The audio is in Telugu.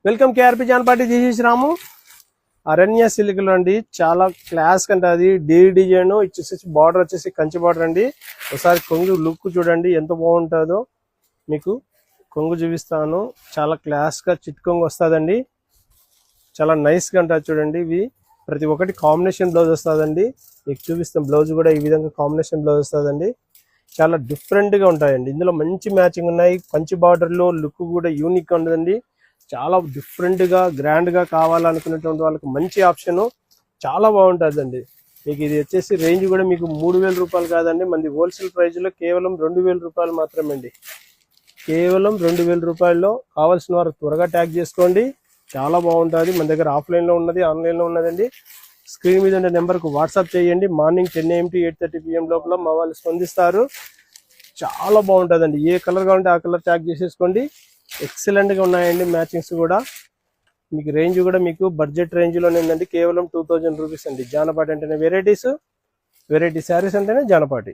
వెల్కమ్ కేఆర్పి జాన్పాటి దిస్ రాము. అరణ్య సిల్క్లు అండి, చాలా క్లాస్ కంటే అది డీ డిజైన్ ఇచ్చేసి బార్డర్ వచ్చేసి కంచి బార్డర్ అండి. ఒకసారి కొంగు లుక్ చూడండి ఎంత బాగుంటుందో. మీకు కొంగు చూపిస్తాను, చాలా క్లాస్ గా చిట్ కొంగు వస్తుందండి. చాలా నైస్ గా ఉంటుంది చూడండి. ఇవి ప్రతి ఒక్కటి కాంబినేషన్ బ్లౌజ్ వస్తుందండి. మీకు చూపిస్తాం బ్లౌజ్ కూడా ఈ విధంగా కాంబినేషన్ బ్లౌజ్ వస్తుందండి. చాలా డిఫరెంట్ గా ఉంటాయండి. ఇందులో మంచి మ్యాచింగ్ ఉన్నాయి. కంచి బార్డర్ లో లుక్ కూడా యూనిక్ గా ఉంటుందండి. చాలా డిఫరెంట్ గా గ్రాండ్ గా కావాలనుకునేటువంటి వాళ్ళకి మంచి ఆప్షన్, చాలా బాగుంటుందండి. మీకు ఇది వచ్చేసి రేంజ్ కూడా మీకు 3000 రూపాయలు కాదండి, మనది హోల్సేల్ ప్రైస్ లో కేవలం 2000 రూపాయలు మాత్రమే అండి. కేవలం 2000 రూపాయల్లో కావాల్సిన వారు త్వరగా ట్యాగ్ చేసుకోండి. చాలా బాగుంటుంది. మన దగ్గర ఆఫ్లైన్ లో ఉన్నది, ఆన్లైన్ లో ఉన్నదండి. స్క్రీన్ మీద ఉండే నెంబర్ కు వాట్సాప్ చేయండి. మార్నింగ్ 10 AM to 8:30 PM లోపల మా వాళ్ళు స్పందిస్తారు. చాలా బాగుంటుందండి. ఏ కలర్ కావాలంటే ఆ కలర్ ట్యాగ్ చేసేసుకోండి. ఎక్సలెంట్ గా ఉన్నాయండి మ్యాచింగ్స్ కూడా. మీకు రేంజ్ కూడా మీకు బడ్జెట్ రేంజ్ లోనే ఉందండి. కేవలం 2000 రూపీస్ అండి. జానపాటి అంటేనే వెరైటీ శారీస్ అంటేనే జానపాటి.